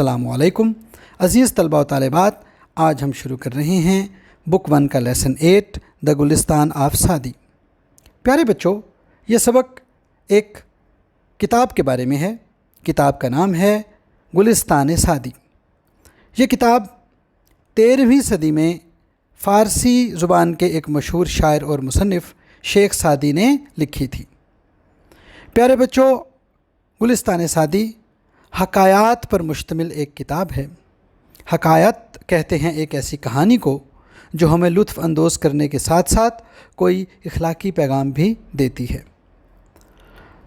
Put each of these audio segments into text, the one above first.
السلام علیکم عزیز طلباء و طالبات، آج ہم شروع کر رہے ہیں بک 1 کا lesson 8 the Gulistan of Saadi. پیارے بچوں، یہ سبق ایک کتاب کے بارے میں ہے۔ کتاب کا نام ہے گلستان سعدی۔ یہ کتاب 13ویں صدی میں فارسی زبان کے ایک مشہور شاعر اور مصنف شیخ سعدی نے لکھی تھی۔ پیارے بچوں، گلستان سعدی حکایات پر مشتمل ایک کتاب ہے۔ حکایت کہتے ہیں ایک ایسی کہانی کو جو ہمیں لطف اندوز کرنے کے ساتھ ساتھ کوئی اخلاقی پیغام بھی دیتی ہے۔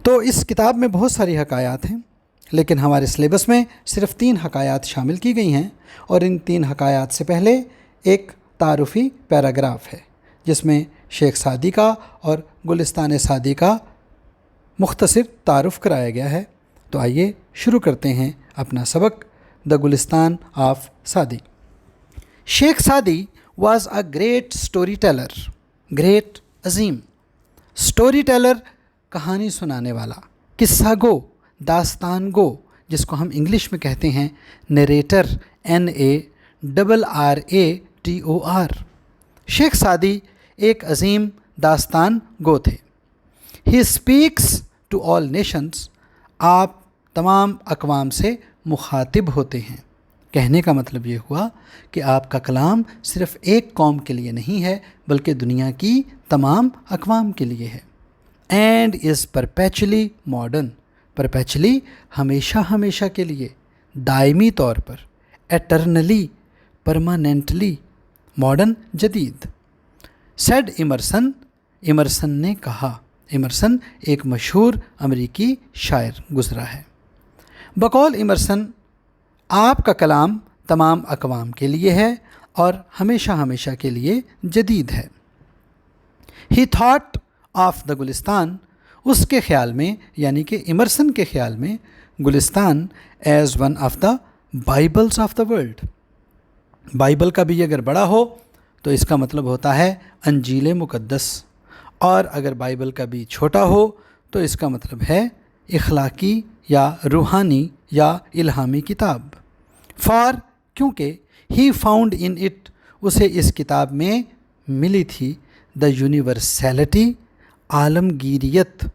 تو اس کتاب میں بہت ساری حکایات ہیں، لیکن ہمارے سلیبس میں صرف 3 حکایات شامل کی گئی ہیں، اور ان 3 حکایات سے پہلے ایک تعارفی پیراگراف ہے جس میں شیخ سعدی کا اور گلستان سعدی کا مختصر تعارف کرایا گیا ہے۔ تو آئیے شروع کرتے ہیں اپنا سبق the Gulistan of Saadi. Sheikh Saadi was a great storyteller, great عظیم اسٹوری ٹیلر، کہانی سنانے والا، قصہ گو، داستان گو، جس کو ہم انگلش میں کہتے ہیں نریٹر، NARRATOR۔ شیخ سعدی ایک عظیم داستان گو تھے۔ He speaks to all nations, آپ تمام اقوام سے مخاطب ہوتے ہیں۔ کہنے کا مطلب یہ ہوا کہ آپ کا کلام صرف ایک قوم کے لیے نہیں ہے بلکہ دنیا کی تمام اقوام کے لیے ہے۔ اینڈ از پرپیچولی ماڈرن، پرپیچولی ہمیشہ ہمیشہ کے لیے، دائمی طور پر، ایٹرنلی، پرماننٹلی، ماڈرن جدید۔ سیڈ ایمرسن، ایمرسن نے کہا۔ ایمرسن ایک مشہور امریکی شاعر گزرا ہے۔ بقول ایمرسن، آپ کا کلام تمام اقوام کے لیے ہے اور ہمیشہ ہمیشہ کے لیے جدید ہے۔ ہی تھاٹ آف دا گلستان، اس کے خیال میں، یعنی کہ ایمرسن کے خیال میں، Gulistan is one of the bibles of the world. Bible کا بھی اگر بڑا ہو تو اس کا مطلب ہوتا ہے انجیل مقدس، اور اگر بائبل کا بھی چھوٹا ہو تو اس کا مطلب ہے اخلاقی یا روحانی یا الہامی کتاب۔ فار، کیونکہ ہی فاؤنڈ ان اٹ، اسے اس کتاب میں ملی تھی دا یونیورسیلٹی، عالمگیریت،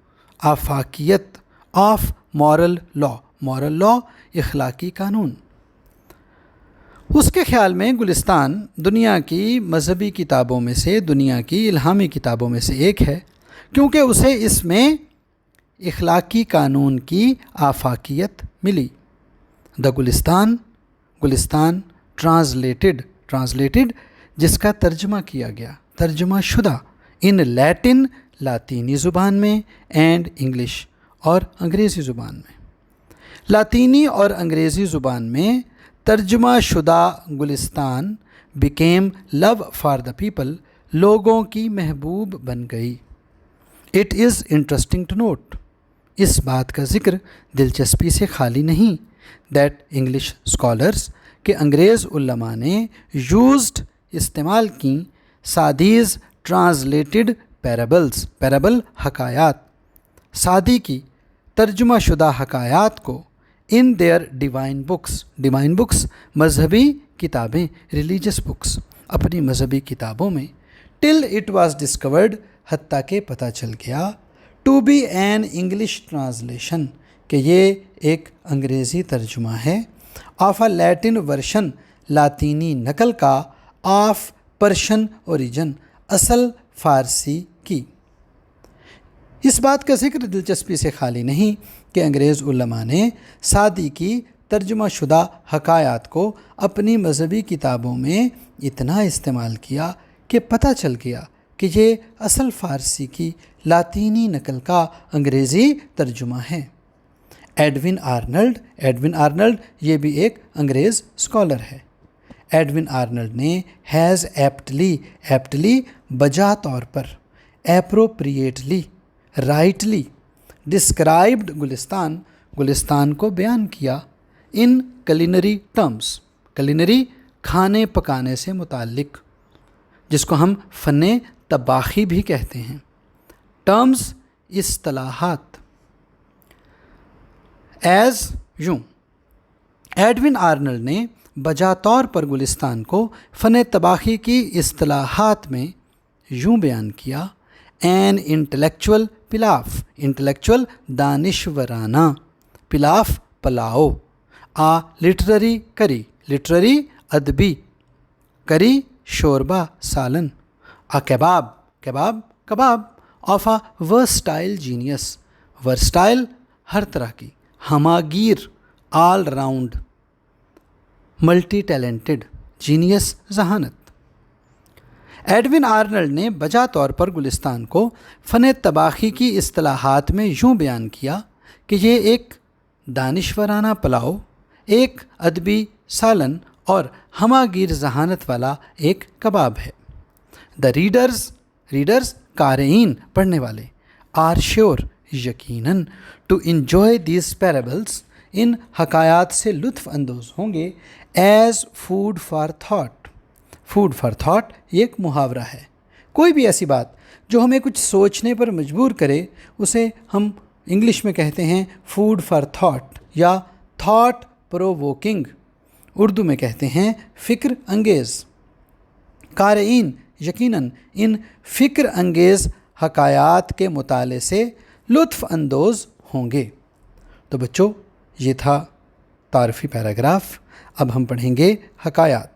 آفاقیت آف مورل لا، مورل لا اخلاقی قانون۔ اس کے خیال میں گلستان دنیا کی مذہبی کتابوں میں سے، دنیا کی الہامی کتابوں میں سے ایک ہے، کیونکہ اسے اس میں اخلاقی قانون کی آفاقیت ملی۔ دا گلستان، گلستان ٹرانسلیٹڈ جس کا ترجمہ کیا گیا، ترجمہ شدہ، ان لیٹن، لاطینی زبان میں، اینڈ انگلش، اور انگریزی زبان میں۔ لاطینی اور انگریزی زبان میں ترجمہ شدہ Gulistan became love for the people, لوگوں کی محبوب بن گئی۔ It is interesting to note, اس بات کا ذکر دلچسپی سے خالی نہیں، دیٹ انگلش اسکالرس، کہ انگریز علماء نے یوزڈ، استعمال کی، سعدیز ٹرانسلیٹڈ پیرابلز، پیرابل حکایات، سعدی کی ترجمہ شدہ حکایات کو، in their divine books, divine books مذہبی کتابیں، ریلیجس بکس، اپنی مذہبی کتابوں میں، ٹل اٹ واز ڈسکورڈ، حتیٰ کہ پتہ چل گیا، to be an English translation, کہ یہ ایک انگریزی ترجمہ ہے، آف اے لیٹن ورشن، لاطینی نقل کا، آف پرشین اوریجن، اصل فارسی کی۔ اس بات کا ذکر دلچسپی سے خالی نہیں کہ انگریز علماء نے سعدی کی ترجمہ شدہ حکایات کو اپنی مذہبی کتابوں میں اتنا استعمال کیا کہ پتہ چل گیا کہ یہ اصل فارسی کی لاطینی نقل کا انگریزی ترجمہ ہے۔ ایڈون آرنلڈ یہ بھی ایک انگریز اسکالر ہے۔ ایڈون آرنلڈ نے ہیز ایپٹلی بجا طور پر، اپروپریٹلی، رائٹلی ڈسکرائبڈ گلستان کو بیان کیا، ان کلینری ٹرمز، کلینری کھانے پکانے سے متعلق، جس کو ہم فن طباخی بھی کہتے ہیں، ٹرمز، اصطلاحات، ایز یوں، ایڈون آرنلڈ نے بجا طور پر گلستان کو فن طباخی کی اصطلاحات میں یوں بیان کیا: این انٹلیکچول پلاف، انٹلیکچول دانشورانہ، پلاف پلاؤ، آ لٹرری کری، لٹرری ادبی، کری شوربہ سالن، آ کباب، کباب کباب، of a versatile genius, versatile ہر طرح کی، ہماگیر all round, multi talented, genius ذہانت۔ ایڈون آرنلڈ نے بجا طور پر گلستان کو فن طباخی کی اصطلاحات میں یوں بیان کیا کہ یہ ایک دانشورانہ پلاؤ، ایک ادبی سالن اور ہماگیر ذہانت والا ایک کباب ہے۔ دا ریڈرز قارئین، پڑھنے والے، آر شیور، یقیناً، ٹو انجوائے دیز پیرابلس، ان حکایات سے لطف اندوز ہوں گے، as food for thought. Food for thought یہ ایک محاورہ ہے۔ کوئی بھی ایسی بات جو ہمیں کچھ سوچنے پر مجبور کرے اسے ہم انگلش میں کہتے ہیں فوڈ فار تھاٹ یا تھاٹ پرووکنگ، اردو میں کہتے ہیں فکر انگیز۔ قارئین یقیناً ان فکر انگیز حکایات کے مطالعے سے لطف اندوز ہوں گے۔ تو بچوں، یہ تھا تعارفی پیراگراف۔ اب ہم پڑھیں گے حکایات،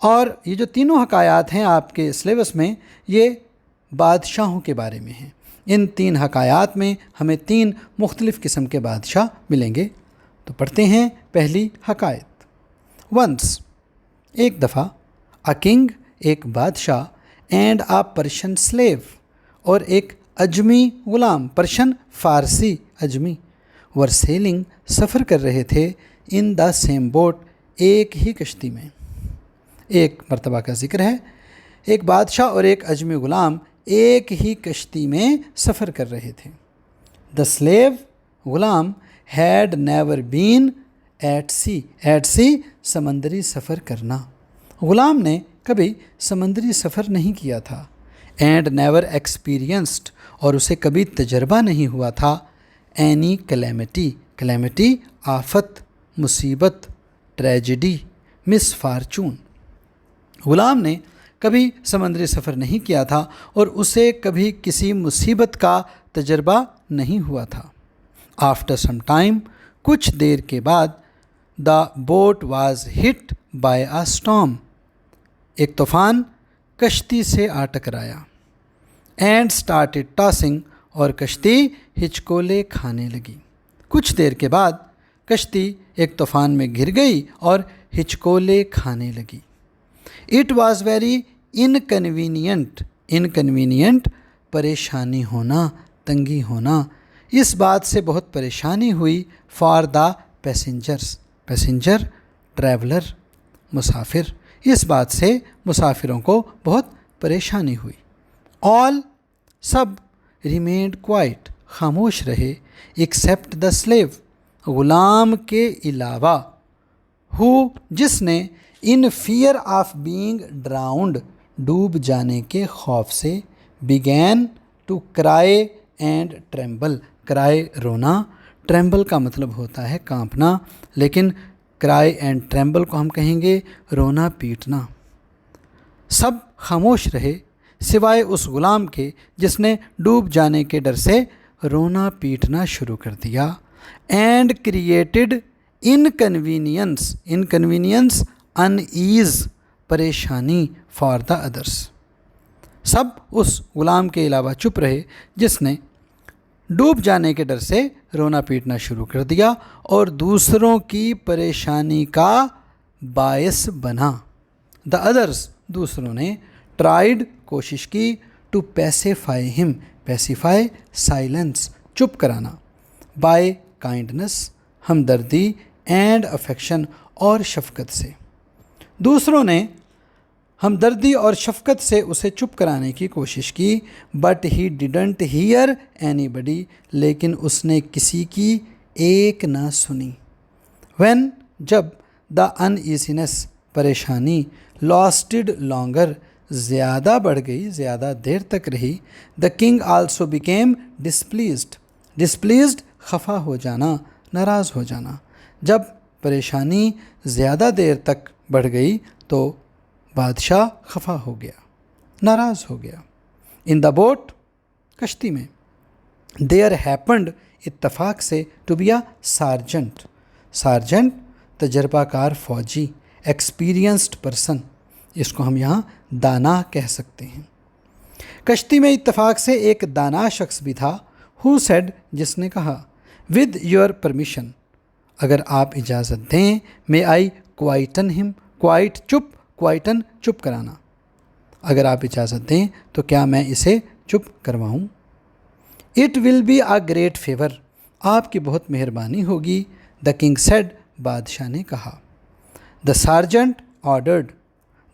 اور یہ جو تینوں حکایات ہیں آپ کے سلیبس میں، یہ بادشاہوں کے بارے میں ہیں۔ ان 3 حکایات میں ہمیں 3 مختلف قسم کے بادشاہ ملیں گے۔ تو پڑھتے ہیں پہلی حکایت۔ ونس، ایک دفعہ، اے کنگ، ایک بادشاہ، اینڈ آ پرشین سلیو، اور ایک اجمی غلام، پرشین فارسی، اجمی، ور سیلنگ، سفر کر رہے تھے، ان دا سیم بوٹ، ایک ہی کشتی میں۔ ایک مرتبہ کا ذکر ہے، ایک بادشاہ اور ایک اجمی غلام ایک ہی کشتی میں سفر کر رہے تھے۔ دا سلیو، غلام، had never been at sea, at sea سمندری سفر کرنا، غلام نے کبھی سمندری سفر نہیں کیا تھا، اینڈ نیور ایکسپیرینسڈ، اور اسے کبھی تجربہ نہیں ہوا تھا، اینی کلیمٹی، کلیمٹی آفت، مصیبت، ٹریجڈی، مس فارچون، غلام نے کبھی سمندری سفر نہیں کیا تھا اور اسے کبھی کسی مصیبت کا تجربہ نہیں ہوا تھا۔ آفٹر سم ٹائم، کچھ دیر کے بعد، the boat was hit by a storm, ایک طوفان کشتی سے آ ٹکرایا، اینڈ اسٹارٹڈ ٹاسنگ، اور کشتی ہچکولے کھانے لگی۔ کچھ دیر کے بعد کشتی ایک طوفان میں گر گئی اور ہچکولے کھانے لگی۔ It was very inconvenient, inconvenient پریشانی ہونا، تنگی ہونا، اس بات سے بہت پریشانی ہوئی، for the passengers, passenger traveller, مسافر، اس بات سے مسافروں کو بہت پریشانی ہوئی۔ آل، سب، ریمینڈ کوائٹ، خاموش رہے، ایکسیپٹ دا سلیو، غلام کے علاوہ، ہو، جس نے، ان فیئر آف بینگ ڈراؤنڈ، ڈوب جانے کے خوف سے، بیگین ٹو کرائے اینڈ ٹریمبل، کرائے رونا، ٹریمبل کا مطلب ہوتا ہے کانپنا، لیکن کرائے اینڈ ٹریمبل کو ہم کہیں گے رونا پیٹنا۔ سب خاموش رہے سوائے اس غلام کے جس نے ڈوب جانے کے ڈر سے رونا پیٹنا شروع کر دیا، and created inconvenience, inconvenience in as, پریشانی، فار دا ادرس، سب اس غلام کے علاوہ چپ رہے جس نے ڈوب جانے کے ڈر سے رونا پیٹنا شروع کر دیا اور دوسروں کی پریشانی کا باعث بنا۔ دا ادرس، دوسروں نے، ٹرائیڈ، کوشش کی، ٹو پیسیفائی ہم، پیسیفائی سائلنس، چپ کرانا، بائی کائنڈنس، ہمدردی، اینڈ افیکشن، اور شفقت سے، دوسروں نے ہمدردی اور شفقت سے اسے چپ کرانے کی کوشش کی، but he didn't hear anybody, لیکن اس نے کسی کی ایک نہ سنی۔ وین، جب، دا ان ایزینس، پریشانی، لاسٹڈ لانگر، زیادہ بڑھ گئی، زیادہ دیر تک رہی، دا کنگ آلسو بیکیم ڈسپلیزڈ، ڈسپلیزڈ خفا ہو جانا، ناراض ہو جانا، جب پریشانی زیادہ دیر تک بڑھ گئی تو بادشاہ خفا ہو گیا، ناراض ہو گیا۔ ان دا بوٹ، کشتی میں، دیر ہیپنڈ، اتفاق سے، to be a sergeant, sergeant تجربہ کار فوجی، ایکسپیرینسڈ پرسن، اس کو ہم یہاں دانا کہہ سکتے ہیں۔ کشتی میں اتفاق سے ایک دانا شخص بھی تھا، ہو سیڈ، جس نے کہا، ود یور پرمیشن، اگر آپ اجازت دیں، میں آئی کوائٹن ہم، کوائٹ چپ، کوائٹن چپ کرانا، اگر آپ اجازت دیں تو کیا میں اسے چپ کرواؤں؟ It will be a great favour, آپ کی بہت مہربانی ہوگی، دا کنگ سیڈ، بادشاہ نے کہا۔ دا سارجنٹ آرڈرڈ،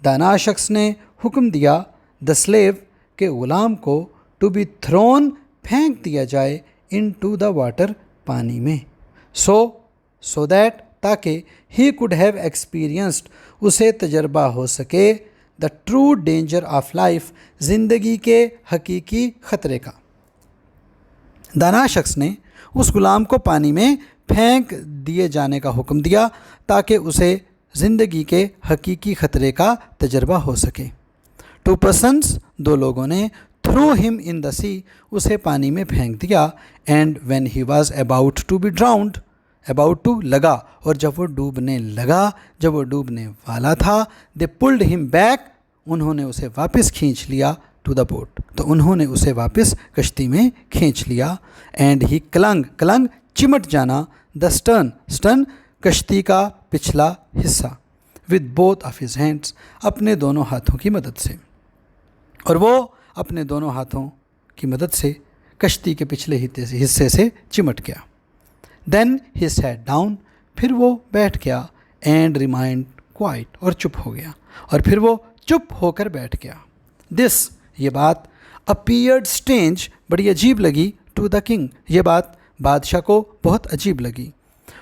دانا شخص نے حکم دیا، دا سلیو، کہ غلام کو، ٹو بی تھرون، پھینک دیا جائے، ان ٹو دا واٹر، پانی میں، سو دیٹ، تاکہ، ہی کوڈ ہیو ایکسپیرینسڈ، اسے تجربہ ہو سکے، the true danger of life, زندگی کے حقیقی خطرے کا۔ دانا شخص نے اس غلام کو پانی میں پھینک دیے جانے کا حکم دیا تاکہ اسے زندگی کے حقیقی خطرے کا تجربہ ہو سکے۔ ٹو پرسنس، دو لوگوں نے، تھرو ہم ان دا سی، اسے پانی میں پھینک دیا، and when he was about to be drowned, about to لگا، اور جب وہ ڈوبنے لگا، جب وہ ڈوبنے والا تھا، دے پلڈ ہم بیک، انہوں نے اسے واپس کھینچ لیا، ٹو دا بوٹ، تو انہوں نے اسے واپس کشتی میں کھینچ لیا، اینڈ ہی کلنگ، کلنگ چمٹ جانا، دا سٹرن، سٹرن کشتی کا پچھلا حصہ، with both of his hands, اپنے دونوں ہاتھوں کی مدد سے، اور وہ اپنے دونوں ہاتھوں کی مدد سے کشتی کے پچھلے حصے سے چمٹ گیا۔ دین ہی سیٹ ڈاؤن، پھر وہ بیٹھ گیا، اینڈ ریمائنڈ کوائٹ، اور چپ ہو گیا، اور پھر وہ چپ ہو کر بیٹھ گیا۔ دس، یہ بات، اپیئرڈ اسٹرینج، بڑی عجیب لگی، ٹو دا کنگ، یہ بات بادشاہ کو بہت عجیب لگی،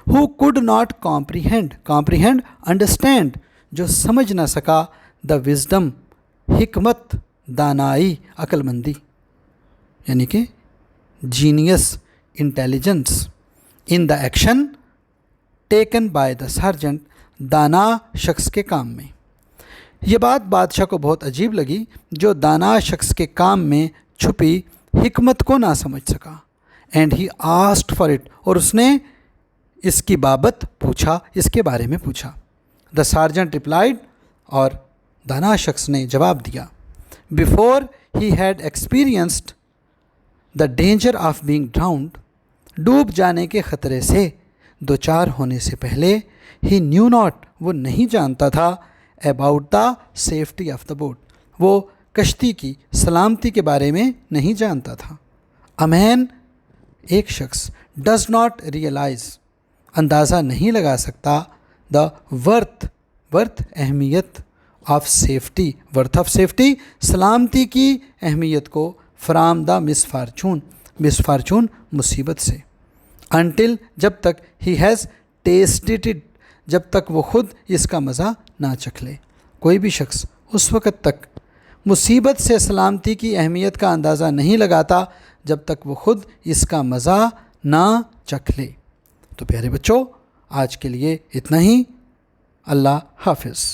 who could not comprehend, comprehend understand, جو سمجھ نہ سکا، دا وزڈم، حکمت، دانائی، عقل مندی، یعنی کہ genius, intelligence, in the action taken by the sergeant, دانا شخص کے کام میں۔ یہ بات بادشاہ کو بہت عجیب لگی جو دانا شخص کے کام میں چھپی حکمت کو نہ سمجھ سکا، and he asked for it, اور اس نے اس کی بابت پوچھا، اس کے بارے میں پوچھا۔ دا سارجنٹ ریپلائڈ، اور دانا شخص نے جواب دیا، before he had experienced the danger of being ڈراؤنڈ، ڈوب جانے کے خطرے سے دوچار ہونے سے پہلے، ہی نیو ناٹ، وہ نہیں جانتا تھا، about the safety of the boat, وہ کشتی کی سلامتی کے بارے میں نہیں جانتا تھا۔ اے مین، ایک شخص، ڈز ناٹ ریئلائز، اندازہ نہیں لگا سکتا، دا ورتھ، ورتھ اہمیت، of safety, worth of safety, سلامتی کی اہمیت کو، from the miss fortune, miss fortune مصیبت سے، انٹل، جب تک، ہی ہیز ٹیسٹڈ اٹ، جب تک وہ خود اس کا مزہ نہ چکھ لے۔ کوئی بھی شخص اس وقت تک مصیبت سے سلامتی کی اہمیت کا اندازہ نہیں لگاتا جب تک وہ خود اس کا مزہ نہ چکھ لے۔ تو پیارے بچوں، آج کے لیے اتنا ہی، اللہ حافظ۔